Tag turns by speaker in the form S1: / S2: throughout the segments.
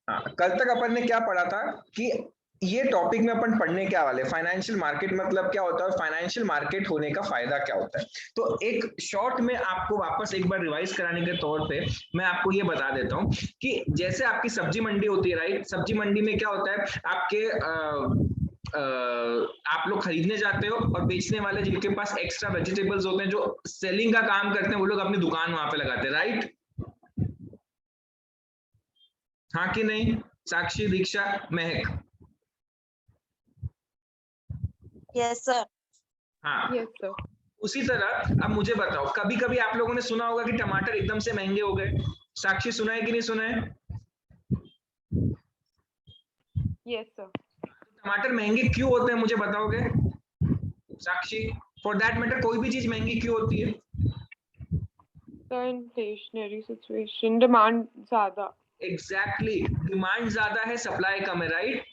S1: हाँ, कल तक अपन ने क्या पढ़ा था कि ये टॉपिक में अपन पढ़ने क्या वाले, फाइनेंशियल मार्केट मतलब क्या होता है, फाइनेंशियल मार्केट होने का फायदा क्या होता है। तो एक शॉर्ट में आपको वापस एक बार रिवाइज कराने के तौर पे मैं आपको ये बता देता हूँ कि जैसे आपकी सब्जी मंडी होती है, राइट, सब्जी मंडी में क्या होता है, आपके आप लोग खरीदने जाते हो और बेचने वाले जिनके पास एक्स्ट्रा वेजिटेबल्स होते हैं, जो सेलिंग का काम करते हैं, वो लोग अपनी दुकान वहां पे लगाते हैं, राइट। हाँ कि नहीं, साक्षी, दीक्षा, महक?
S2: Yes sir.
S1: हाँ,
S3: यस सर।
S1: उसी तरह अब मुझे बताओ, कभी कभी आप लोगों ने सुना होगा कि टमाटर एकदम से महंगे हो गए। साक्षी, सुना है कि नहीं सुना है?
S3: Yes sir.
S1: टमाटर महंगे क्यों होते हैं, मुझे बताओगे साक्षी? फॉर दैट मैटर कोई भी चीज महंगी क्यों होती है?
S3: इन्फ्लेशनरी सिचुएशन, डिमांड ज्यादा।
S1: एग्जैक्टली, डिमांड ज्यादा है, सप्लाई कम है, राइट।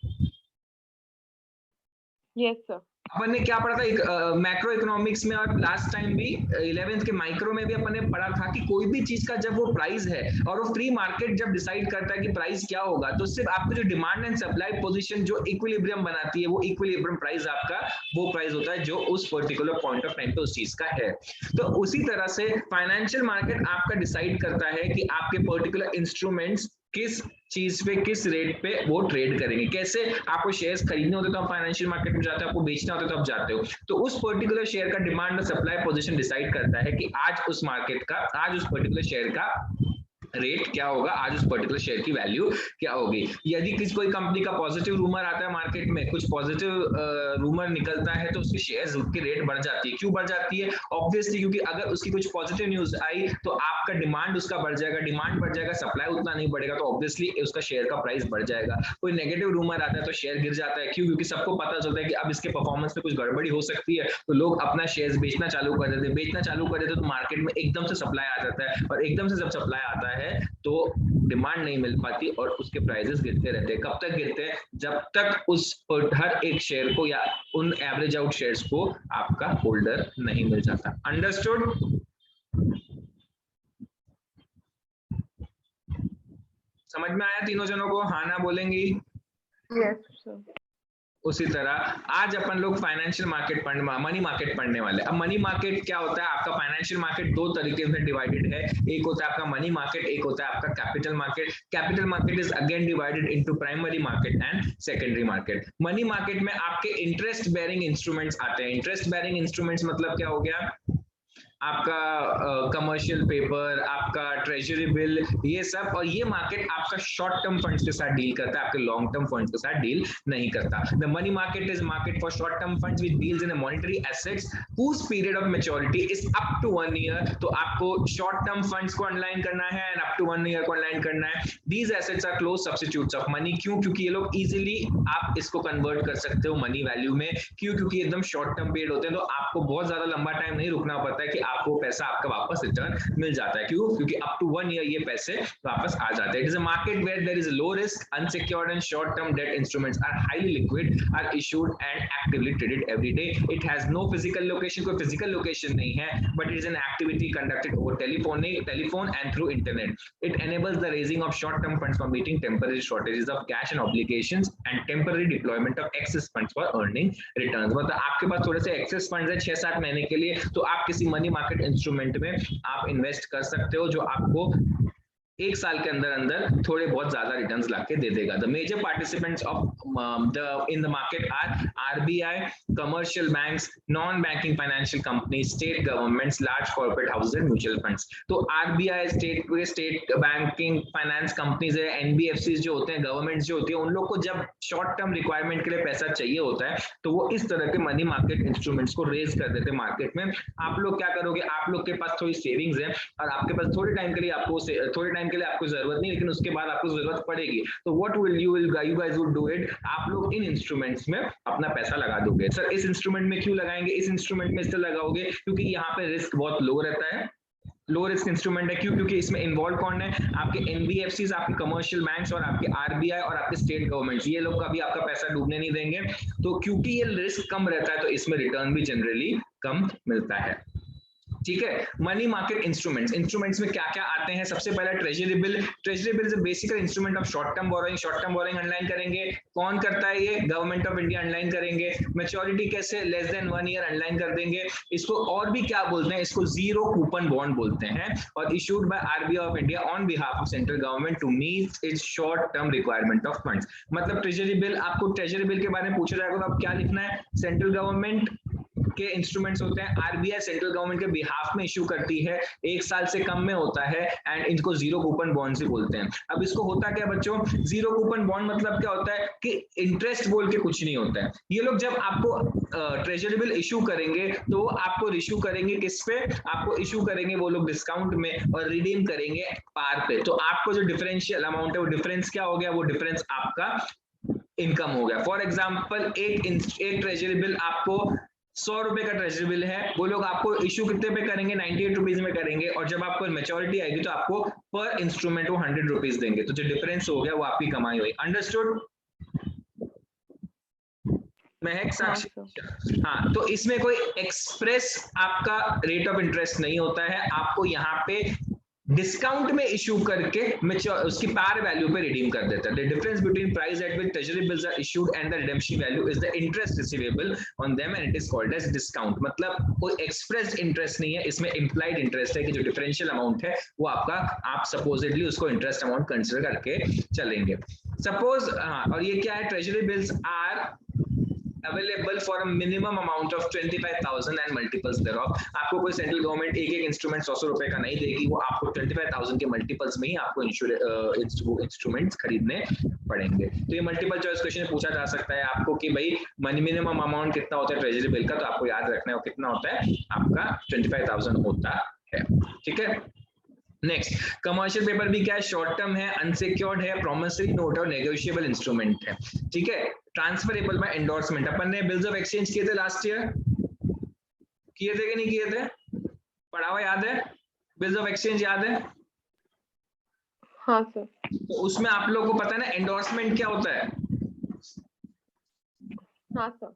S3: Yes sir.
S1: अपन ने क्या पढ़ा था मैक्रो इकोनॉमिक्स में, और लास्ट टाइम भी 11th के माइक्रो में भी अपन ने पढ़ा था कि कोई भी चीज का जब वो प्राइस है और वो फ्री मार्केट जब डिसाइड करता है कि प्राइस क्या होगा, तो सिर्फ आपको जो डिमांड एंड सप्लाई पोजीशन जो इक्विलिब्रियम बनाती है, वो इक्विलिब्रियम प्राइस आपका वो प्राइस होता है जो उस पर्टिकुलर पॉइंट ऑफ टाइम पे उस चीज का है। तो उसी तरह से फाइनेंशियल मार्केट आपका डिसाइड करता है कि आपके पर्टिकुलर इंस्ट्रूमेंट्स किस चीज पे किस रेट पे वो ट्रेड करेंगे। कैसे, आपको शेयर्स खरीदने होते तो आप फाइनेंशियल मार्केट में जाते हो, आपको बेचना होता है तो आप जाते हो। तो उस पर्टिकुलर शेयर का डिमांड और सप्लाई पोजीशन डिसाइड करता है कि आज उस मार्केट का, आज उस पर्टिकुलर शेयर का रेट क्या होगा, आज उस पर्टिकुलर शेयर की वैल्यू क्या होगी। यदि किसी कोई कंपनी का पॉजिटिव रूमर आता है मार्केट में, कुछ पॉजिटिव रूमर निकलता है, तो उसके शेयर्स की रेट बढ़ जाती है। क्यों बढ़ जाती है? ऑब्वियसली क्योंकि अगर उसकी कुछ पॉजिटिव न्यूज आई तो आपका डिमांड उसका बढ़ जाएगा, डिमांड बढ़ जाएगा, सप्लाई उतना नहीं बढ़ेगा, तो ऑब्वियसली उसका शेयर का प्राइस बढ़ जाएगा। कोई नेगेटिव रूमर आता है तो शेयर गिर जाता है। क्यों? क्योंकि सबको पता चलता है कि अब इसके परफॉर्मेंस में कुछ गड़बड़ी हो सकती है, तो लोग अपना शेयर्स बेचना चालू कर देते हैं। बेचना चालू कर देते हैं तो मार्केट में एकदम से सप्लाई आ जाता है, और एकदम से जब सप्लाई आता है तो डिमांड नहीं मिल पाती और उसके प्राइसेस गिरते रहते हैं। कब तक गिरते हैं? जब तक उस हर एक शेयर को या उन एवरेज आउट शेयर्स को आपका होल्डर नहीं मिल जाता। अंडरस्टूड? समझ में आया तीनों जनों को? हाँ ना बोलेंगी?
S3: Yes sir.
S1: उसी तरह आज अपन लोग फाइनेंशियल मार्केट पढ़ने, मनी मार्केट पढ़ने वाले। अब मनी मार्केट क्या होता है? आपका फाइनेंशियल मार्केट दो तरीके से डिवाइडेड है। एक होता है आपका मनी मार्केट, एक होता है आपका capital market. Capital market is again divided into primary market and secondary market. Money market में आपके इंटरेस्ट बेयरिंग इंस्ट्रूमेंट्स आते हैं। इंटरेस्ट बेयरिंग इंस्ट्रूमेंट्स मतलब क्या हो गया? आपका कमर्शियल पेपर, आपका ट्रेजरी बिल, ये सब। और ये मार्केट आपका शॉर्ट टर्म फंड्स के साथ डील करता है, आपके लॉन्ग टर्म फंड्स के साथ डील नहीं करता। The money market is market for short term funds which deals in monetary assets whose period of maturity is up to 1 year। तो आपको शॉर्ट टर्म फंड्स को अनलाइन करना है एंड अप टू 1 ईयर को underline करना है। These assets are close substitutes of money. क्यों? क्योंकि ये लोग इजीली आप इसको कन्वर्ट कर सकते हो मनी वैल्यू में। क्यों? क्योंकि एकदम शॉर्ट टर्म पीरियड होते हैं, तो आपको बहुत ज्यादा लंबा टाइम नहीं रुकना पड़ता है कि आपको पैसा आपका वापस रिटर्न मिल जाता है। क्यों? क्योंकि अप टू 1 ईयर ये पैसे वापस आ जाते हैं। It is a market where there is low risk, unsecured and short term debt instruments are highly liquid, are issued and actively traded every day. It has no physical location, कोई physical location नहीं है, but it is an activity conducted over telephone and through internet. It enables the raising of short-term funds for meeting temporary shortages of cash and obligations and temporary deployment of excess funds for earning returns। मतलब आपके पास थोड़े से excess funds है 6-7 महीने के लिए, तो आप किसी मनी मार्केट इंस्ट्रूमेंट में आप इन्वेस्ट कर सकते हो, जो आपको एक साल के अंदर अंदर थोड़े बहुत ज्यादा रिटर्न्स लाके दे देगा। The major participants of in the market are RBI, commercial banks, non banking financial companies, state governments, large corporate houses and mutual funds. तो RBI, state banking finance companies है, एनबीएफसी जो होते हैं, गवर्नमेंट जो होती है, उन लोग को जब शॉर्ट टर्म रिक्वायरमेंट के लिए पैसा चाहिए होता है, तो वो इस तरह के मनी मार्केट इंस्ट्रूमेंट्स को रेज कर देते हैं मार्केट में। आप लोग क्या करोगे? आप लोग के पास थोड़ी सेविंग्स है और आपके पास थोड़े टाइम के लिए आपको जरूरत नहीं, लेकिन उसके बाद आपको जरूरत पड़ेगी, तो what will you guys would do it, आप लोग इन इंस्ट्रूमेंट्स में अपना पैसा लगा दोगे। सर इस इंस्ट्रूमेंट में क्यों लगाएंगे? इस इंस्ट्रूमेंट में इसलिए लगाओगे क्योंकि यहाँ पे रिस्क बहुत लो रहता है, लो रिस्क इंस्ट्रूमेंट है। क्यों? क्योंकि इसमें इन्वॉल्व कौन है? आपके एनबीएफसीज, आपके कमर्शियल बैंक्स और आपके आरबीआई और आपके स्टेट गवर्नमेंट्स। ये लोग कभी आपका पैसा डूबने नहीं देंगे। तो क्योंकि ये रिस्क कम रहता है, तो इसमें रिटर्न भी जनरली कम मिलता है। ठीक है। मनी मार्केट इंस्ट्रूमेंट्स, इंस्ट्रूमेंट्स में क्या क्या आते हैं? सबसे पहला treasury bill. Treasury bill is a basically instrument of short term borrowing. Short term borrowing underline करेंगे, कौन करता है ये? गवर्नमेंट ऑफ इंडिया अंडरलाइन करेंगे। मैच्योरिटी कैसे? लेस देन 1 ईयर अंडरलाइन कर देंगे। इसको और भी क्या बोलते हैं? इसको जीरो कूपन बॉन्ड बोलते हैं, और issued by RBI of India on behalf of central government to meet its short term requirement of funds. मतलब ट्रेजरी बिल, आपको ट्रेजरी बिल के बारे में पूछा जाएगा तो आप क्या लिखना है? सेंट्रल गवर्नमेंट के इंस्ट्रूमेंट्स होते हैं, आरबीआई सेंट्रल गवर्नमेंट के बिहाफ में इशू करती है, 1 साल से कम में होता है, एंड इनको जीरो कूपन बॉन्ड से बोलते हैं। अब इसको होता क्या बच्चों? जीरो कूपन बॉन्ड मतलब क्या होता है कि इंटरेस्ट बोल के कुछ नहीं होता है। ये लोग जब आपको ट्रेजरी बिल इशू करेंगे तो आपको इशू करेंगे किस पे? आपको इशू करेंगे वो लोग डिस्काउंट में, और रिडीम करेंगे पार पे। तो आपको जो डिफरेंशियल अमाउंट है वो डिफरेंस क्या हो गया? वो डिफरेंस आपका इनकम हो गया। फॉर एग्जाम्पल एक ट्रेजरी बिल आपको 100 रुपए का ट्रेजरी बिल है, वो लोग आपको इशू कितने पे करेंगे? 98 रुपीज में करेंगे, और जब आपको मैच्योरिटी आएगी तो आपको पर इंस्ट्रूमेंट वो 100 रुपीज देंगे। तो जो डिफरेंस हो गया वो आपकी कमाई हुई। अंडरस्टूड? महक, साक्षी? हाँ, तो इसमें कोई एक्सप्रेस आपका रेट ऑफ इंटरेस्ट नहीं होता है, आपको यहाँ पे डिस्काउंट में इशू करके उसकी पार वैल्यू पे रिडीम कर देता है। The difference between price at which treasury bills are issued and the redemption value is the interest receivable on them and it is called as discount. मतलब कोई expressed interest नहीं है, इसमें implied interest है कि जो डिफरेंशियल अमाउंट है वो आपका, आप सपोजिटली उसको इंटरेस्ट अमाउंट कंसिडर करके चलेंगे। सपोज, हाँ, और ये क्या है? Treasury bills are available for a minimum amount of 25,000 and multiples thereof। आपको कोई सेंट्रल गवर्नमेंट एक इंस्ट्रूमेंट 100 रुपए का नहीं देगी, वो आपको 25,000 के मल्टीपल्स में ही आपको इंस्ट्रूमेंट्स खरीदने पड़ेंगे। तो ये मल्टीपल चॉइस क्वेश्चन पूछा जा सकता है आपको कि भाई मिनिमम अमाउंट कितना होता है ट्रेजरी बिल का, तो आपको याद रखना है वो कितना होता है, आपका 25,000 होता है। ठीक है। नेक्स्ट, कमर्शियल पेपर भी क्या है? शॉर्ट टर्म है, अनसिक्योर्ड है, प्रॉमिसरी नोट और नेगोशिएबल इंस्ट्रूमेंट है। ठीक है। Transferable bye endorsement. अपन ने बिल्स ऑफ एक्सचेंज किए थे लास्ट ईयर, किए थे कि नहीं किए थे? पढ़ा हुआ याद है? बिल्स ऑफ एक्सचेंज याद है?
S3: हाँ सर।
S1: तो उसमें आप लोगों को पता है ना एंडोर्समेंट क्या होता है?
S3: हाँ सर।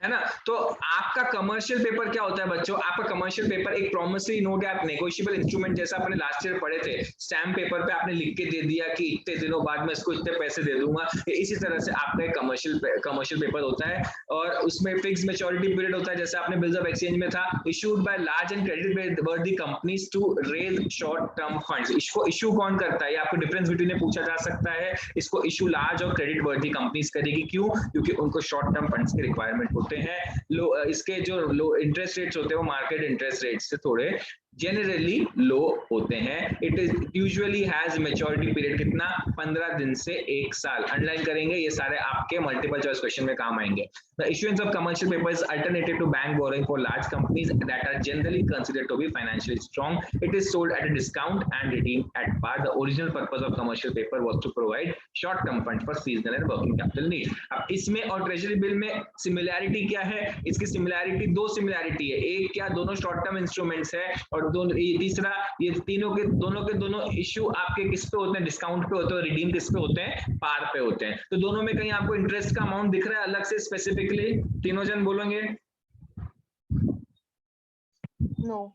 S1: है ना? तो आपका कमर्शियल पेपर क्या होता है बच्चों? आपका कमर्शियल पेपर एक प्रॉमिसरी नोट या नेगोशिएबल इंस्ट्रूमेंट, जैसा आपने लास्ट ईयर पढ़े थे, स्टैम्प पेपर पे आपने लिख के दे दिया कि इतने दिनों बाद मैं इसको इतने पैसे दे दूंगा। इसी तरह से आपका एक कमर्शियल पेपर होता है, और उसमें फिक्स मैच्योरिटी पीरियड होता है, जैसे आपने बिल्स ऑफ एक्सचेंज में था, issued by large and credit worthy companies to raise short term funds. इसको इशू कौन करता है? आपको डिफरेंस बिटवीन में पूछा जा सकता है। इसको इशू लार्ज और क्रेडिट वर्दी कंपनीज करेगी। क्यों? क्योंकि उनको शॉर्ट टर्म फंड्स की रिक्वायरमेंट होते हैं। इसके जो लो इंटरेस्ट रेट्स होते हैं वो मार्केट इंटरेस्ट रेट से थोड़े जनरली लो होते हैं। It is usually has maturity period कितना? 15 दिन से 1 साल। अंडरलाइन करेंगे, ये सारे आपके मल्टीपल चॉइस क्वेश्चन में काम आएंगे। The issuance of commercial papers alternative to bank borrowing for large companies that are generally considered to be financially strong. It is sold at a discount and redeemed at par. The original purpose of commercial paper was to provide short term funds for seasonal and working capital needs. अब इसमें और treasury bill में similarity क्या है? इसकी similarity, दो similarity है। एक क्या, दोनों शॉर्ट टर्म इंस्ट्रूमेंट्स है, और तीसरा ये दोनों के दोनों इश्यू आपके किस पे होते हैं? डिस्काउंट पे होते हैं। रिडीम किस पे होते हैं? पार पे होते हैं। तो दोनों में कहीं आपको इंटरेस्ट का अमाउंट दिख रहा है अलग से स्पेसिफिकली? तीनों जन बोलेंगे
S3: नो।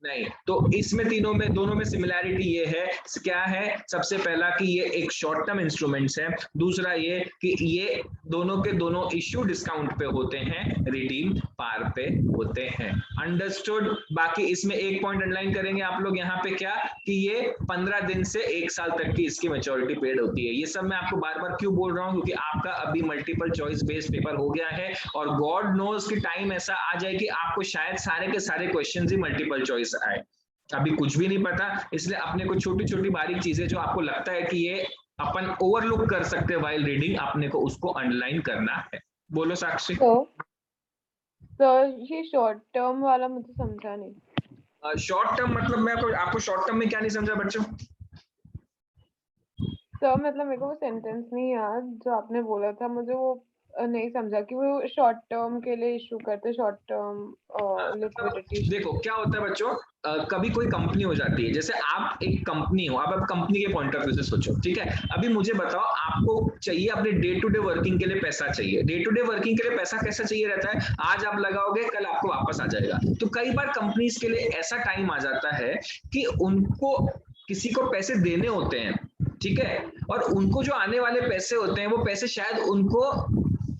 S1: नहीं। तो इसमें दोनों में सिमिलैरिटी ये है, क्या है? सबसे पहला कि ये एक शॉर्ट टर्म इंस्ट्रूमेंट्स है, दूसरा ये कि ये दोनों के दोनों इश्यू डिस्काउंट पे होते हैं, रिडीम पार पे होते हैं। अंडरस्टूड? बाकी इसमें एक पॉइंट अंडरलाइन करेंगे आप लोग यहाँ पे, क्या कि ये 15 दिन से 1 साल तक की इसकी मैच्योरिटी पीरियड होती है। ये सब मैं आपको बार बार क्यों बोल रहा हूँ? क्योंकि आपका अभी मल्टीपल चॉइस बेस्ड पेपर हो गया है, और गॉड नोज कि टाइम ऐसा आ जाए कि आपको शायद सारे के सारे क्वेश्चन ही मल्टीपल चॉइस आए। अभी कुछ भी नहीं पता, इसलिए अपने को छोटी छोटी बारीक चीजें जो आपको लगता है कि ये अपन ओवरलुक कर सकते हैं वाइल रीडिंग, अपने को उसको अंडरलाइन करना है। बोलो साक्षी।
S3: सर ये शॉर्ट टर्म वाला मुझे समझा नहीं।
S1: शॉर्ट टर्म मतलब मैं आपको शॉर्ट टर्म में क्या नहीं समझा बच्चों?
S3: सर मतलब मेरे को वो सेंटेंस नहीं याद जो आपने बोला था, मुझे वो नहीं समझा कि वो शॉर्ट टर्म के लिए इशू करते, शॉर्ट टर्म लिक्विडिटी।
S1: देखो क्या होता है बच्चों, कभी कोई कंपनी हो जाती है, जैसे आप एक कंपनी हो, आप कंपनी के पॉइंट ऑफ व्यू से सोचो, ठीक है। अभी मुझे बताओ, आपको चाहिए अपने डे टू डे वर्किंग के लिए पैसा चाहिए। डे टू डे वर्किंग के लिए पैसा कैसा चाहिए रहता है, आज आप लगाओगे कल आपको वापस आ जाएगा। तो कई बार कंपनीज के लिए ऐसा टाइम आ जाता है कि उनको किसी को पैसे देने होते हैं, ठीक है, और उनको जो आने वाले पैसे होते हैं वो पैसे शायद उनको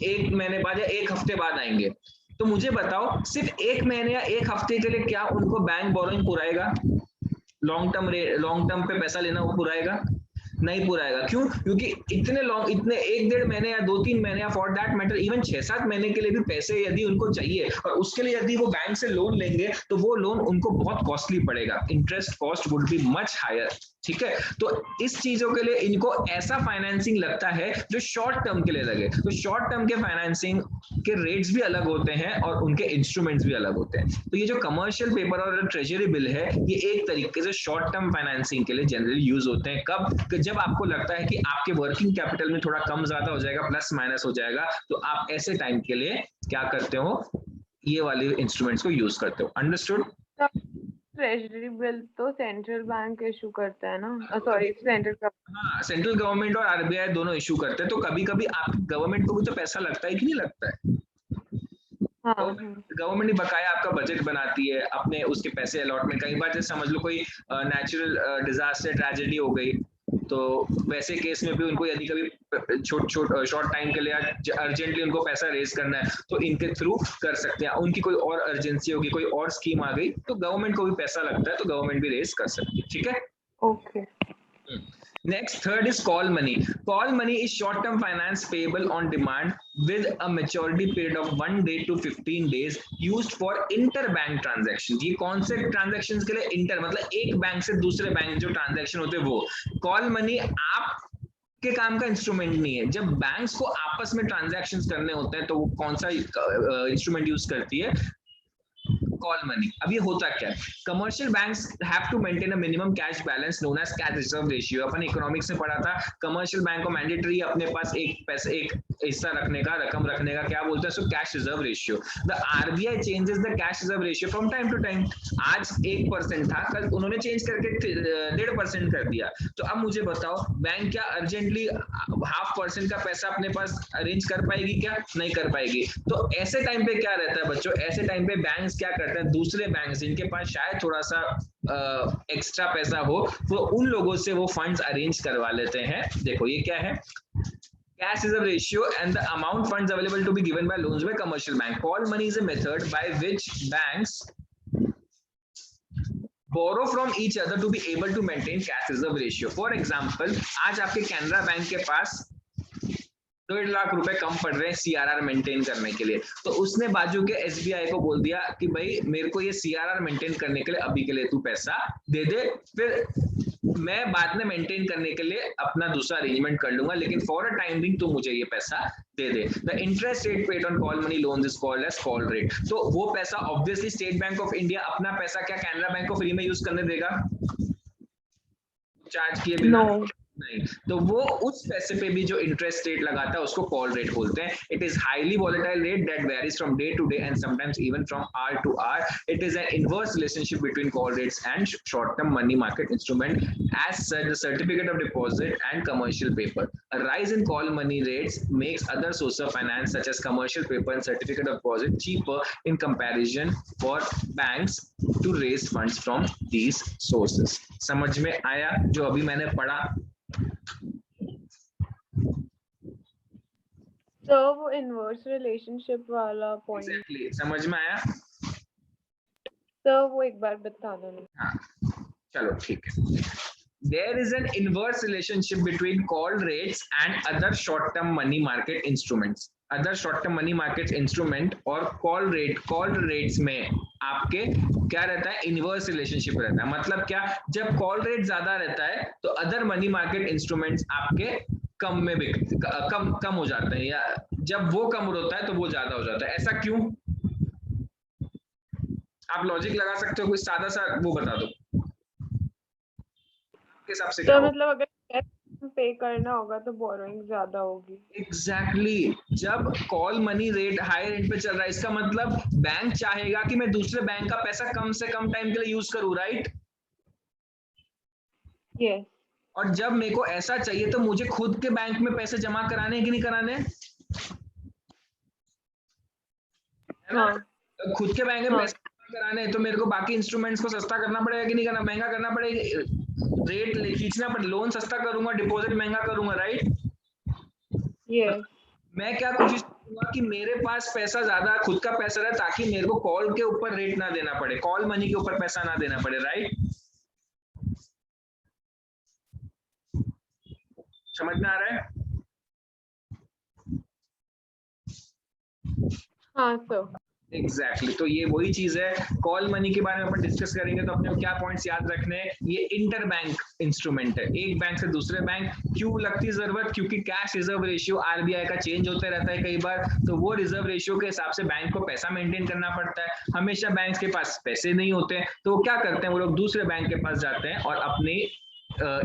S1: 1 महीने बाद या 1 हफ्ते बाद आएंगे। तो मुझे बताओ, सिर्फ 1 महीने या 1 हफ्ते के लिए क्या उनको बैंक बोरोइंग पुराएगा? लॉन्ग टर्म पे पैसा लेना वो पुराएगा? नहीं पुराएगा। क्यों? क्योंकि इतने 1-1.5 महीने या 2-3 महीने या फॉर दैट मैटर इवन 6-7 महीने के लिए भी पैसे यदि उनको चाहिए और उसके लिए यदि वो बैंक से लोन लेंगे तो वो लोन उनको बहुत कॉस्टली पड़ेगा, interest cost would be much higher, ठीक है। तो इस चीजों के लिए इनको ऐसा फाइनेंसिंग लगता है जो शॉर्ट टर्म के लिए लगे। तो शॉर्ट टर्म के फाइनेंसिंग के रेट्स भी अलग होते हैं और उनके इंस्ट्रूमेंट्स भी अलग होते हैं। तो ये जो कमर्शियल पेपर और ट्रेजरी बिल है, ये एक तरीके से शॉर्ट टर्म फाइनेंसिंग के लिए जनरली यूज होते हैं। कब? कि जब आपको लगता है कि आपके वर्किंग कैपिटल में थोड़ा कम ज्यादा हो जाएगा, प्लस माइनस हो जाएगा, तो आप ऐसे टाइम के लिए क्या करते हो, ये वाले इंस्ट्रूमेंट्स को यूज करते हो। अंडरस्टूड?
S3: ट्रेजरी बिल तो सेंट्रल बैंक इशू करता है ना, सॉरी सेंट्रल गवर्नमेंट।
S1: हाँ, सेंट्रल गवर्नमेंट और आरबीआई दोनों इशू करते हैं। तो कभी कभी आप गवर्नमेंट को भी तो पैसा लगता है कि नहीं लगता है?
S3: हाँ
S1: गवर्नमेंट ही बकाया आपका बजट बनाती है, अपने उसके पैसे अलॉटमेंट। कई बार जैसे समझ लो कोई नेचुरल डिजास्टर ट्रेजेडी हो गई, तो वैसे केस में भी उनको यदि कभी शॉर्ट टाइम के लिए अर्जेंटली उनको पैसा रेज करना है तो इनके थ्रू कर सकते हैं। उनकी कोई और अर्जेंसी होगी, कोई और स्कीम आ गई तो गवर्नमेंट को भी पैसा लगता है, तो गवर्नमेंट भी रेज कर सकती है, ठीक है।
S3: Okay.
S1: Next, third is call money. Call money is short-term finance payable on demand with a maturity period of 1 day to 15 days used for interbank transactions. ये कौन से transactions के लिए? इंटर मतलब एक बैंक से दूसरे बैंक जो ट्रांजेक्शन होते हैं वो। कॉल मनी आप के काम का इंस्ट्रूमेंट नहीं है। जब बैंक्स को आपस में ट्रांजैक्शंस करने होते हैं तो वो कौन सा इंस्ट्रूमेंट यूज करती है? Call money. अब ये होता क्या है? Commercial banks have to maintain a minimum cash balance known as cash reserve ratio. अपन इकोनॉमिक्स में पढ़ा था, कमर्शियल बैंक को मैंडेटरी अपने पास एक हिस्सा रखने का, रकम रखने का, क्या बोलते हैं so cash reserve ratio. The RBI changes the cash reserve ratio from time to time. आज 1% था, कल उन्होंने चेंज करके 1.5% कर दिया। तो अब मुझे बताओ, बैंक क्या अर्जेंटली 0.5% का पैसा अपने पास अरेंज कर पाएगी? क्या नहीं कर पाएगी। तो ऐसे टाइम पे क्या रहता है बच्चों, ऐसे टाइम पे बैंक्स क्या करते हैं, दूसरे बैंक जिनके पास शायद थोड़ा सा एक्स्ट्रा पैसा हो, तो उन लोगों से वो फंड्स अरेंज करवा लेते हैं। देखो ये क्या है, cash reserve ratio and the amount funds available to be given by loans by commercial bank. Call money is a method by which banks borrow from each other to be able to maintain cash reserve ratio. For example, आज आपके Canara bank के पास 1.5 लाख रुपए कम पड़ रहे हैं CRR maintain करने के लिए, तो उसने बाजू के एसबीआई को बोल दिया कि भाई मेरे को ये सीआरआर मेंटेन करने के लिए अभी के लिए तू पैसा दे दे, फिर मैं बाद में मेंटेन करने के लिए अपना दूसरा अरेंजमेंट कर लूंगा, लेकिन फॉर अ टाइम बिंग तू मुझे ये पैसा दे दे। The interest rate paid on call money loans is called as call rate. तो वो पैसा obviously State Bank of India अपना पैसा क्या कैनरा बैंक को फ्री में यूज करने देगा चार्ज किए बिना?
S3: नो
S1: नहीं। तो वो उस पैसे पे भी जो इंटरेस्ट रेट लगाता है उसको कॉल रेट बोलते हैं। It is highly volatile rate that varies from day to day and sometimes even from hour to hour. It is an inverse relationship between call rates and short term money market instrument as such the certificate of deposit and commercial paper. A rise in call money rates makes other sources of finance such as commercial paper and certificate of deposit cheaper in comparison for banks to raise funds from these sources. समझ में आया जो अभी मैंने पढ़ा?
S3: तो वो inverse relationship वाला पॉइंट
S1: Exactly. समझ में आया?
S3: तो वो एक बार बता दो ना।
S1: हाँ, चलो ठीक है। There is an inverse relationship between call rates and other short-term money market instruments. Other short-term money market instrument और call rates में आपके क्या रहता है? इनवर्स रिलेशनशिप रहता है। मतलब क्या? जब कॉल रेट ज्यादा रहता है तो अदर मनी मार्केट इंस्ट्रूमेंट्स आपके कम हो जाते हैं, या जब वो कम होता है तो वो ज्यादा हो जाता है। ऐसा क्यों? आप लॉजिक लगा सकते हो, कोई सादा सा वो बता दो, के हिसाब से
S3: तो
S1: क्या
S3: मतलब अगर पे करना होगा तो बोरोइंग ज्यादा होगी।
S1: एग्जैक्टली जब call money rate high rate पे चल रहा है, इसका मतलब बैंक चाहेगा कि मैं दूसरे बैंक का पैसा कम से कम टाइम के लिए यूज करूं, राइट?
S3: यस।
S1: और जब मेरे को ऐसा चाहिए तो मुझे खुद के बैंक में पैसे जमा कराने हैं कि नहीं कराने हैं? है ना?
S3: हाँ
S1: खुद के बैंक में
S3: हाँ
S1: पैसे जमा कराने हैं तो मेरे को बाकी इंस्ट्रूमेंट्स को सस्ता करना पड़ेगा कि नहीं करना, महंगा करना पड़ेगा, रेट खींचना पड़ेगा, लोन सस्ता करूंगा, डिपॉजिट महंगा करूंगा, राइट?
S3: यस।
S1: मैं क्या कोशिश करूंगा कि मेरे पास पैसा ज्यादा खुद का पैसा रहे ताकि मेरे को कॉल के ऊपर रेट ना देना पड़े, कॉल मनी के ऊपर पैसा ना देना पड़े, राइट? समझ में आ रहा है?
S3: हाँ सर।
S1: एग्जैक्टली तो ये वही चीज है। कॉल मनी के बारे में अपन डिस्कस करेंगे तो अपने को क्या पॉइंट्स याद रखने हैं? ये इंटर बैंक इंस्ट्रूमेंट है, एक बैंक से दूसरे बैंक। क्यों लगती जरूरत? क्योंकि कैश रिजर्व रेशियो आरबीआई का चेंज होते रहता है कई बार, तो वो रिजर्व रेशियो के हिसाब से बैंक को पैसा मेंटेन करना पड़ता है। हमेशा बैंक के पास पैसे नहीं होते हैं तो वो क्या करते हैं, वो लोग दूसरे बैंक के पास जाते हैं और अपनी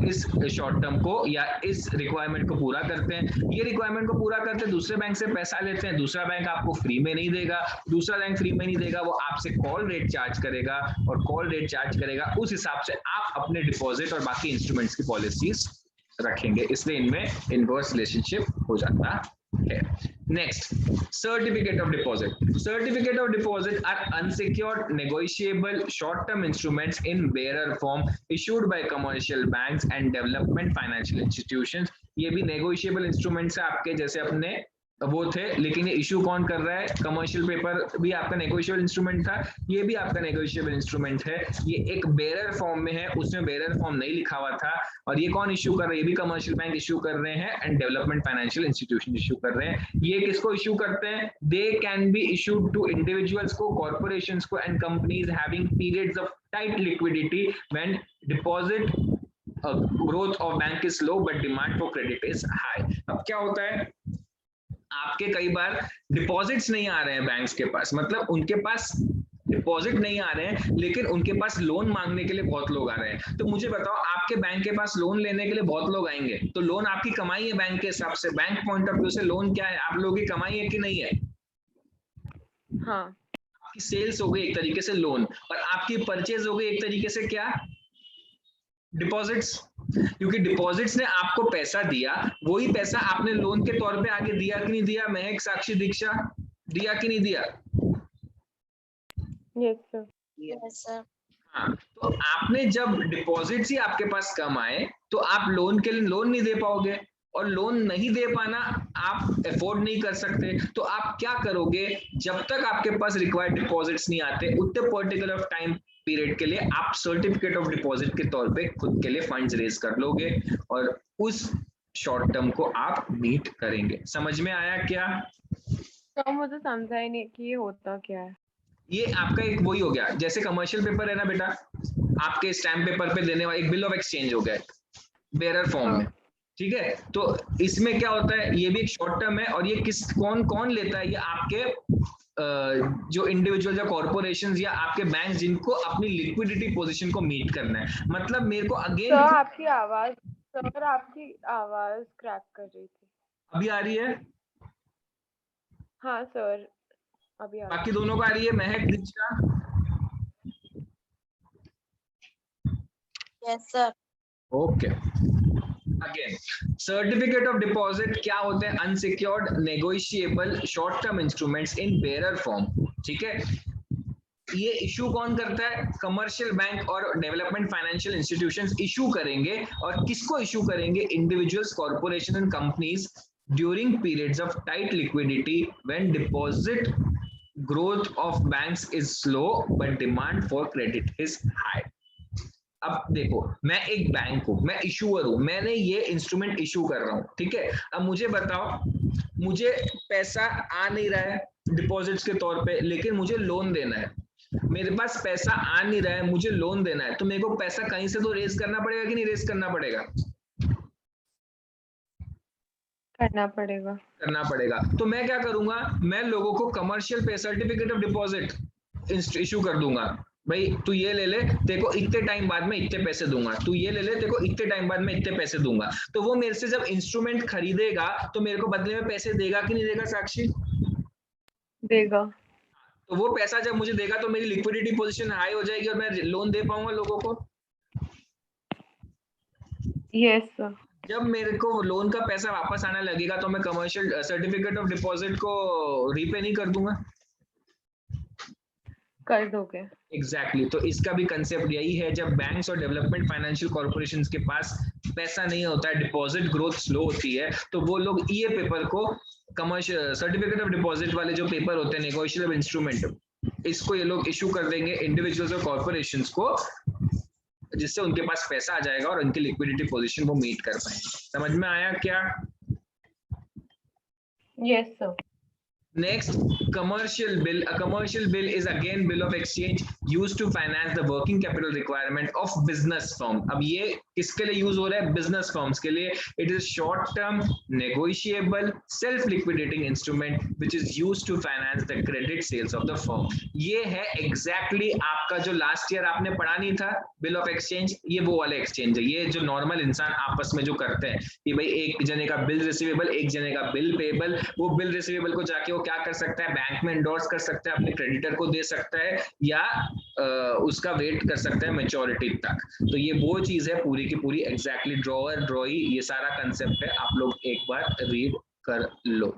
S1: इस शॉर्ट टर्म को या इस रिक्वायरमेंट को पूरा करते हैं। ये रिक्वायरमेंट को पूरा करते हैं, दूसरे बैंक से पैसा लेते हैं, दूसरा बैंक आपको फ्री में नहीं देगा, दूसरा बैंक फ्री में नहीं देगा, वो आपसे कॉल रेट चार्ज करेगा और कॉल रेट चार्ज करेगा उस हिसाब से आप अपने डिपॉजिट और बाकी इंस्ट्रूमेंट्स की पॉलिसीज रखेंगे, इसलिए इनमें इनवर्स रिलेशनशिप हो जाता है। Next, certificate of deposit. Certificate of deposit are unsecured, negotiable, short-term instruments in bearer form issued by commercial banks and development financial institutions. ये भी negotiable instruments है आपके, जैसे अपने वो थे, लेकिन ये इशू कौन कर रहा है? कमर्शियल पेपर भी आपका नेगोशिएबल इंस्ट्रूमेंट था, ये भी आपका नेगोशिएबल इंस्ट्रूमेंट है। ये एक बेरर फॉर्म में है, उसमें बेरर फॉर्म नहीं लिखा हुआ था। और ये कौन इशू कर रहा है? ये भी कमर्शियल बैंक इशू कर रहे हैं and development financial institution issue कर रहे हैं। ये किसको इशू करते हैं? They can be issued to individuals को, कॉर्पोरेशंस को and companies having periods of tight liquidity when deposit growth of bank is low but demand for credit is high. अब क्या होता है, आपके कई बार डिपॉजिट्स नहीं आ रहे हैं बैंक्स के पास, मतलब उनके पास डिपॉजिट नहीं आ रहे हैं लेकिन उनके पास लोन मांगने के लिए बहुत लोग आ रहे हैं। तो मुझे बताओ, आपके बैंक के पास लोन लेने के लिए बहुत लोग आएंगे तो लोन आपकी कमाई है बैंक के हिसाब से, बैंक पॉइंट ऑफ व्यू से लोन क्या है? आप लोगों की कमाई है कि नहीं है?
S3: हाँ।
S1: आपकी सेल्स हो गई एक तरीके से लोन, और आपकी परचेज हो गई एक तरीके से क्या? डिपॉजिट्स। क्योंकि डिपॉजिट्स ने आपको पैसा दिया, वही पैसा आपने लोन के तौर पे आगे दिया कि नहीं दिया? महक, साक्षी, दीक्षा, दिया कि नहीं दिया?
S3: Yes sir.
S2: Yes sir.
S1: हाँ, तो आपने जब डिपॉजिट्स ही आपके पास कम आए तो आप लोन के लिए लोन नहीं दे पाओगे, और लोन नहीं दे पाना आप अफोर्ड नहीं कर सकते, तो आप क्या करोगे? जब तक आपके पास रिक्वायर्ड डिपॉजिट्स नहीं आते उतने पर्टिकुलर टाइम पीरियड के लिए आप सर्टिफिकेट ऑफ डिपॉजिट के तौर पे खुद के लिए फंड्स रेज कर लोगे और उस शॉर्ट टर्म को आप मीट करेंगे। समझ में आया क्या?
S3: तो मुझे समझा ही नहीं कि ये होता क्या है।
S1: ये आपका एक वही हो गया, जैसे कमर्शियल पेपर है ना बेटा, आपके स्टैम्प पेपर पे देने वाला एक बिल ऑफ एक्सचेंज हो गया बेरर फॉर्म में, ठीक है? तो इसमें क्या होता है, ये भी एक शॉर्ट टर्म है, और ये कौन कौन लेता है? ये आपके जो इंडिविजुअल या कॉर्पोरेशन या आपके बैंक जिनको अपनी लिक्विडिटी पोजीशन को मीट करना है। मतलब मेरे को अगेन
S3: सर आपकी आवाज क्रैक कर रही थी।
S1: अभी आ रही है?
S3: हाँ सर अभी आ रही है।
S1: बाकी दोनों को आ रही है? Mahak, Diksha?
S2: Yes sir.
S1: Okay, again certificate of deposit क्या होते हैं? Unsecured, negotiable, short term instruments in bearer form, ठीक है? ये इशू कौन करता है? कमर्शियल बैंक और डेवलपमेंट फाइनेंशियल इंस्टीट्यूशंस इशू करेंगे। और किसको इशू करेंगे? Individuals, corporation and companies during periods of tight liquidity when deposit growth of banks is slow but demand for credit is high. अब देखो, मैं एक बैंक हूं, मैं इशूअर हूं, मैंने ये इंस्ट्रूमेंट इशू कर रहा हूं, ठीक है? अब मुझे बताओ, मुझे पैसा आ नहीं रहा है डिपॉजिट्स के तौर पे, लेकिन मुझे लोन देना है। मेरे पास पैसा आ नहीं रहा है, मुझे लोन देना है, तो मेरे को पैसा कहीं से तो रेज करना पड़ेगा कि नहीं रेज करना पड़ेगा?
S3: करना पड़ेगा।
S1: करना पड़ेगा। तो मैं क्या करूंगा, मैं लोगों को कमर्शियल पे सर्टिफिकेट ऑफ डिपॉजिट इशू कर दूंगा, भाई तू ये ले ले, तेरे को इतने टाइम बाद में इतने पैसे दूंगा, तू ये ले ले, तेरे को इतने टाइम बाद में इतने पैसे दूंगा। तो वो मेरे से जब इंस्ट्रूमेंट खरीदेगा तो मेरे को बदले में पैसे देगा कि नहीं देगा साक्षी?
S3: देगा।
S1: तो वो पैसा जब मुझे देगा तो मेरी लिक्विडिटी पोजीशन हाई हो जाएगी और मैं लोन दे पाऊंगा लोगों को।
S3: Yes sir.
S1: जब मेरे को लोन का पैसा वापस आने लगेगा तो मैं कमर्शियल सर्टिफिकेट ऑफ डिपॉजिट को रीपे नहीं कर दूंगा?
S3: कर दोगे।
S1: एग्जैक्टली तो इसका भी कंसेप्ट यही है, जब बैंक्स और डेवलपमेंट फाइनेंशियल कॉर्पोरेशंस के पास पैसा नहीं होता है, डिपॉजिट ग्रोथ स्लो होती है, तो वो लोग ये पेपर को, कमर्शियल सर्टिफिकेट ऑफ डिपॉजिट वाले जो पेपर होते हैं नेगोशिएबल इंस्ट्रूमेंट, इसको ये लोग इशू कर देंगे इंडिविजुअल्स और कॉर्पोरेशंस को, जिससे उनके पास पैसा आ जाएगा और उनकी लिक्विडिटी पोजीशन वो मीट कर पाएंगे। समझ में आया क्या?
S3: Yes sir.
S1: Next, commercial bill. A commercial bill is again bill of exchange used to finance the working capital requirement of business firm. अब ये किसके लिए यूज हो रहा है? बिजनेस फर्म्स के लिए। It is short term, negotiable, self liquidating instrument which is used to finance the credit sales of the firm. ये है exactly आपका जो लास्ट ईयर आपने पढ़ा नहीं था बिल ऑफ एक्सचेंज, ये वो वाले एक्सचेंज है। ये जो नॉर्मल इंसान आपस में जो करते हैं कि भाई एक जने का बिल रिसीवेबल, एक जने का बिल पेबल, वो बिल रिसीवेबल को जाके क्या कर सकता है, बैंक में एंडोर्स कर सकता है, अपने क्रेडिटर को दे सकता है, या उसका वेट कर सकता है मैच्योरिटी तक। तो ये वो चीज है पूरी की पूरी एग्जैक्टली, ड्रॉअर ड्रॉई, ये सारा कंसेप्ट है, आप लोग एक बार रीड कर लो।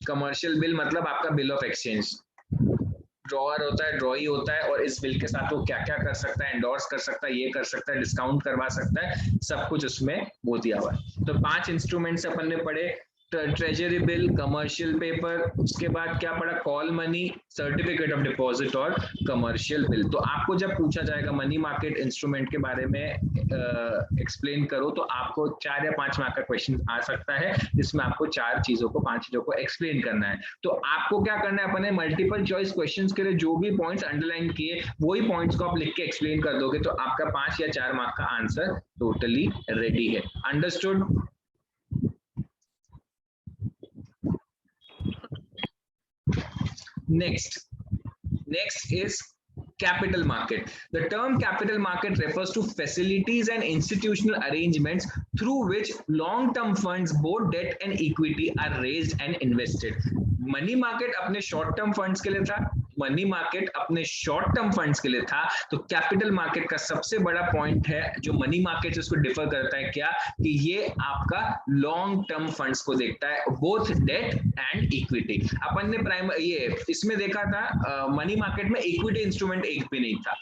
S1: कमर्शियल बिल मतलब आपका बिल ऑफ एक्सचेंज, ड्रॉअर होता है, ड्रॉई होता है, और इस बिल के साथ वो क्या क्या कर सकता है, एंडोर्स कर सकता है, ये कर सकता है, डिस्काउंट करवा सकता है, सब कुछ उसमें वो दिया हुआ है। तो 5 इंस्ट्रूमेंट्स अपन ने पढ़े, ट्रेजरी बिल, कमर्शियल पेपर, उसके बाद क्या पढ़ा, call money, certificate of deposit और कमर्शियल बिल। तो आपको जब पूछा जाएगा मनी मार्केट इंस्ट्रूमेंट के बारे में एक्सप्लेन करो, तो आपको 4 या 5 मार्क का क्वेश्चन आ सकता है, जिसमें आपको 4 चीजों को, 5 चीजों को एक्सप्लेन करना है। तो आपको क्या करना है, अपने मल्टीपल चॉइस क्वेश्चंस के लिए जो भी पॉइंट्स अंडरलाइन किए वही पॉइंट्स को आप लिख के एक्सप्लेन कर दोगे, तो आपका 5 या 4 मार्क का आंसर टोटली रेडी है। Understood? Next is capital market. The term capital market refers to facilities and institutional arrangements through which long-term funds, both debt and equity, are raised and invested. Money market अपने short term funds के लिए था, money market अपने short term funds के लिए था। तो capital market का सबसे बड़ा पॉइंट है जो मनी मार्केट से उसको डिफर करता है, क्या कि ये आपका लॉन्ग टर्म फंड्स को देखता है, बोथ डेट एंड इक्विटी। अपन ने ये इसमें देखा था मनी मार्केट में इक्विटी इंस्ट्रूमेंट एक भी नहीं था,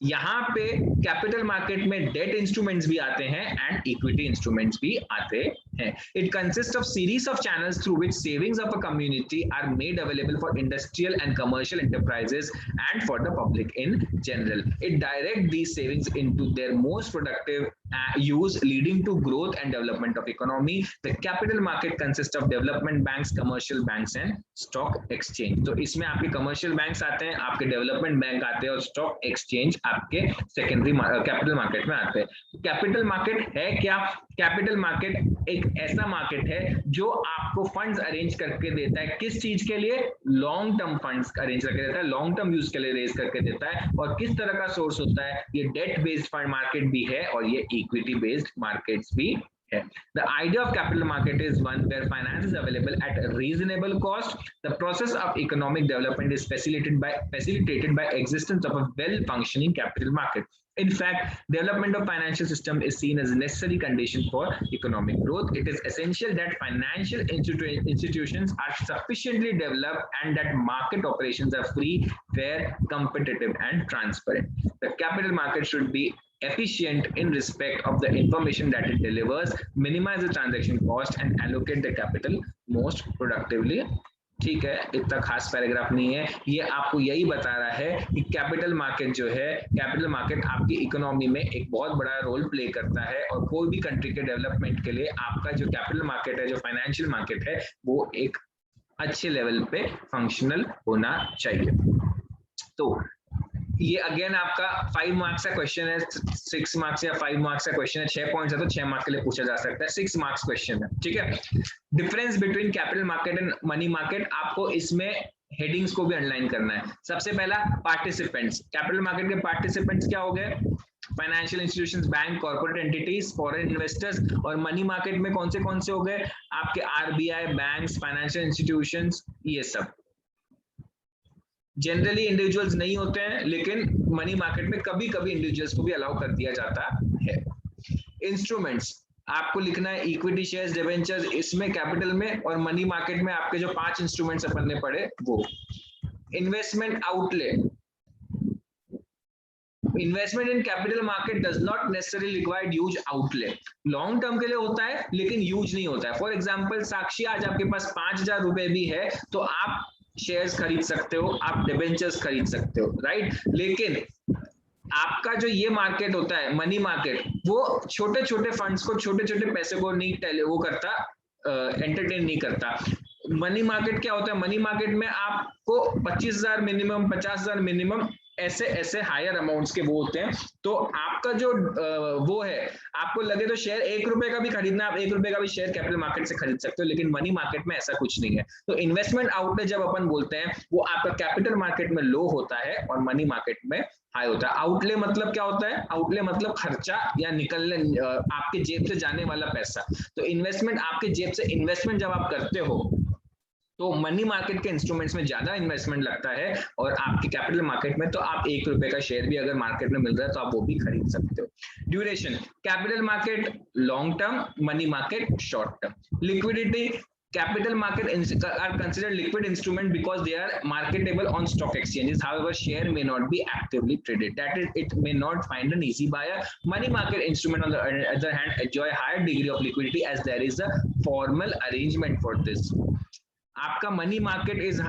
S1: यहाँ पे कैपिटल मार्केट में डेट इंस्ट्रूमेंट्स भी आते हैं एंड इक्विटी इंस्ट्रूमेंट्स भी आते हैं। It consist of series of channels through which savings of a community are made available for industrial and commercial enterprises and for the public in general. It direct these savings into their most productive use, leading to growth and development of economy. The capital market consists of development banks, commercial banks and stock exchange. तो इसमें आपके commercial banks आते हैं, आपके development bank आते हैं, और stock exchange आपके secondary capital market में आते हैं। capital market है क्या? capital market एक ऐसा market है जो आपको funds arrange करके देता है, किस चीज के लिए? long term funds arrange करके देता है, long term use के लिए raise करके देता है। और किस तरह का source होता है? ये debt based fund market भी है और ये equity based markets भी है। The idea of capital market is one where finance is available at a reasonable cost. The process of economic development is facilitated by existence of a well-functioning capital market. In fact, development of financial system is seen as a necessary condition for economic growth. It is essential that financial institutions are sufficiently developed and that market operations are free, fair, competitive, and transparent. The capital market should be efficient in respect of the information that it delivers, minimize the transaction cost, and allocate the capital most productively. ठीक है, इतना खास paragraph नहीं है, ये आपको यही बता रहा है कि कैपिटल मार्केट जो है, कैपिटल मार्केट आपकी इकोनॉमी में एक बहुत बड़ा रोल प्ले करता है, और कोई भी कंट्री के डेवलपमेंट के लिए आपका जो कैपिटल मार्केट है, जो फाइनेंशियल मार्केट है, वो एक अच्छे लेवल पे फंक्शनल होना चाहिए। तो ये अगेन आपका 5 मार्क्स का क्वेश्चन है, 6 मार्क्स या 5 मार्क्स का क्वेश्चन है, 6 पॉइंट्स है तो 6 मार्क्स के लिए पूछा जा सकता है, 6 मार्क्स क्वेश्चन है, ठीक है। Difference between capital market and money market आपको इसमें हेडिंग्स को भी अंडरलाइन करना है। सबसे पहला पार्टिसिपेंट्स, कैपिटल मार्केट के पार्टिसिपेंट्स क्या हो गए? Financial institutions, bank, corporate entities, foreign investors. और मनी मार्केट में कौन से हो गए? आपके आरबीआई, बैंक्स, फाइनेंशियल इंस्टीट्यूशंस, ये सब। जनरली इंडिविजुअल्स नहीं होते हैं, लेकिन मनी मार्केट में कभी कभी इंडिविजुअल्स को भी अलाउ कर दिया जाता है। इंस्ट्रूमेंट्स आपको लिखना है इक्विटी शेयर्स, डिबेंचर्स, इसमें कैपिटल में, और मनी मार्केट में आपके जो 5 इंस्ट्रूमेंट्स अपन ने पढ़े वो। Investment outlay, investment in capital market does not necessarily require huge outlay. Long term के लिए होता है लेकिन ह्यूज नहीं होता है। फॉर एग्जांपल साक्षी, आज आपके पास 5,000 रुपए भी है तो आप शेयर्स खरीद सकते हो, आप डिबेंचर्स खरीद सकते हो, राइट। लेकिन आपका जो ये मार्केट होता है मनी मार्केट, वो छोटे छोटे फंड्स को, छोटे छोटे पैसे को नहीं वो करता, एंटरटेन नहीं करता। मनी मार्केट क्या होता है? मनी मार्केट में आपको 25,000 मिनिमम, 50,000 मिनिमम, ऐसे हायर अमाउंट्स के वो होते हैं। तो आपका जो वो है, आपको लगे तो शेयर 1 रुपए का भी खरीदना, आप 1 रुपए का भी शेयर कैपिटल मार्केट से खरीद सकते हो, लेकिन मनी मार्केट में ऐसा कुछ नहीं है। तो इन्वेस्टमेंट आउटले जब अपन बोलते हैं, वो आपका कैपिटल मार्केट में लो होता है और मनी मार्केट में हाई होता है। आउटले मतलब क्या होता है? आउटले मतलब खर्चा या निकलने, आपके जेब से जाने वाला पैसा। तो इन्वेस्टमेंट, आपके जेब से इन्वेस्टमेंट जब आप करते हो तो मनी मार्केट के इंस्ट्रूमेंट्स में ज्यादा इन्वेस्टमेंट लगता है, और आपके कैपिटल मार्केट में तो आप 1 रुपए का शेयर भी अगर मार्केट में मिल रहा है तो आप वो भी खरीद सकते हो। Duration, capital market long term, money market short term. Liquidity, capital market are considered liquid instrument because they are marketable on stock exchanges. However, share may not be actively traded, that is, it may not find an easy buyer. Money market instrument on the other hand enjoy higher degree of liquidity as there is a formal arrangement for this. आपका money market is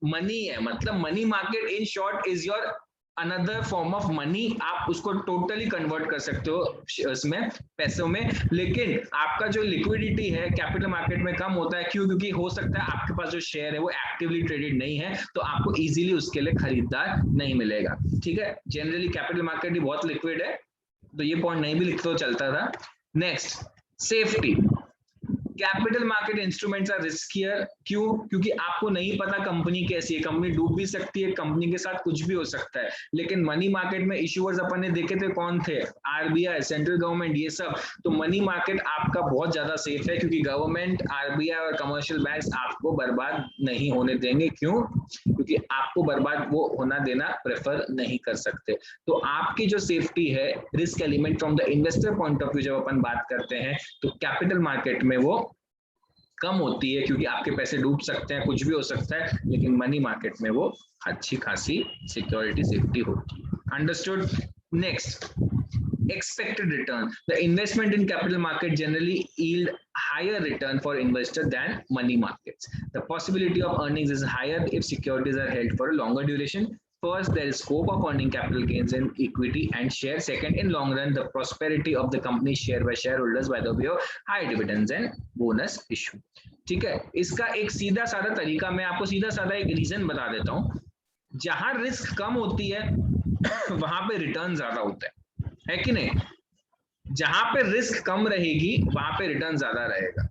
S1: money है, मतलब money market in short is your another form of money. आप उसको totally convert कर सकते हो इसमें, पैसों में। लेकिन आपका जो लिक्विडिटी है कैपिटल मार्केट में कम होता है। क्यों? क्योंकि हो सकता है आपके पास जो शेयर है वो एक्टिवली ट्रेडेड नहीं है, तो आपको इजीली उसके लिए खरीदार नहीं मिलेगा। ठीक है, जनरली कैपिटल मार्केट भी बहुत लिक्विड है, तो ये पॉइंट नहीं भी लिखते तो चलता था। Next, safety. Capital market instruments are riskier. क्यों? क्योंकि आपको नहीं पता कंपनी कैसी है, कंपनी डूब भी सकती है, कंपनी के साथ कुछ भी हो सकता है। लेकिन मनी मार्केट में इश्यूअर्स अपन ने देखे थे कौन थे? आरबीआई, सेंट्रल गवर्नमेंट, ये सब। तो मनी मार्केट आपका बहुत ज्यादा सेफ है, क्योंकि गवर्नमेंट, आरबीआई और कमर्शियल बैंक्स आपको बर्बाद नहीं होने देंगे। क्यों? क्योंकि आपको बर्बाद वो होना देना प्रेफर नहीं कर सकते। तो आपकी जो सेफ्टी है, risk element from the investor point of view जब अपन बात करते हैं, तो कैपिटल मार्केट में वो कम होती है, क्योंकि आपके पैसे डूब सकते हैं, कुछ भी हो सकता है। लेकिन मनी मार्केट में वो अच्छी खासी सिक्योरिटी, सेफ्टी होती है। Understood? Next, expected return. The investment in capital market generally yield higher return for investor than money markets. The possibility of earnings is higher if securities are held for a longer duration. First, there is scope of earning capital gains in equity and share. Second, in long run, the prosperity of the company share by shareholders by the way of high dividends and bonus issue. ठीक है, इसका एक सीधा साधा तरीका, मैं आपको सीधा साधा एक रीजन बता देता हूँ। जहां रिस्क कम होती है वहां पे रिटर्न ज्यादा होता है कि नहीं? जहां पे रिस्क कम रहेगी वहां पे रिटर्न ज्यादा रहेगा।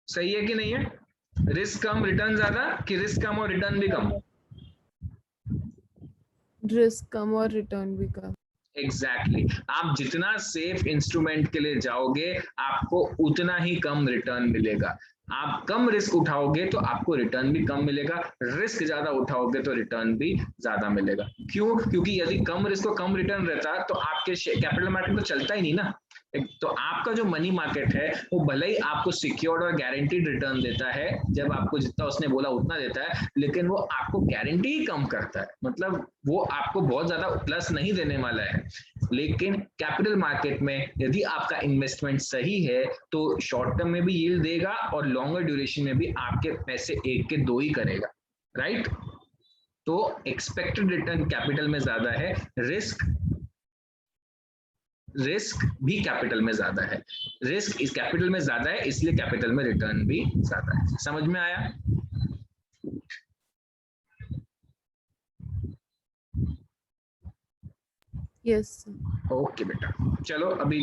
S1: सही है कि नहीं है? रिस्क कम रिटर्न ज्यादा, कि रिस्क कम और रिटर्न भी कम?
S3: रिस्क कम और रिटर्न भी कम।
S1: एग्जैक्टली आप जितना सेफ इंस्ट्रूमेंट के लिए जाओगे आपको उतना ही कम रिटर्न मिलेगा। आप कम रिस्क उठाओगे तो आपको रिटर्न भी कम मिलेगा, रिस्क ज्यादा उठाओगे तो रिटर्न भी ज्यादा मिलेगा। क्यों? क्योंकि यदि कम रिस्क और कम रिटर्न रहता तो आपके कैपिटल मार्केट तो चलता ही नहीं ना। तो आपका जो मनी मार्केट है वो भले ही आपको सिक्योर्ड और गारंटीड रिटर्न देता है, जब आपको जितना उसने बोला उतना देता है, लेकिन वो आपको गारंटी ही कम करता है, मतलब वो आपको बहुत ज्यादा प्लस नहीं देने वाला है। लेकिन कैपिटल मार्केट में यदि आपका इन्वेस्टमेंट सही है तो शॉर्ट टर्म में भी यील्ड देगा और लॉन्गर ड्यूरेशन में भी आपके पैसे 1 के 2 ही करेगा, राइट। तो एक्सपेक्टेड रिटर्न कैपिटल में ज्यादा है, रिस्क भी कैपिटल में ज्यादा है। रिस्क इस कैपिटल में ज्यादा है, इसलिए कैपिटल में रिटर्न भी ज्यादा है। समझ में आया?
S3: यस।
S1: ओके बेटा, चलो अभी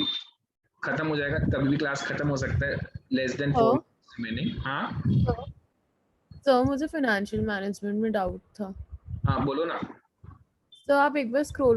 S1: खत्म हो जाएगा, कभी भी क्लास खत्म हो सकता है, लेस देन 4 मिनट। हाँ
S4: तो मुझे फाइनेंशियल मैनेजमेंट में डाउट था।
S1: हाँ बोलो ना।
S4: तो आप एक बार स्क्रॉल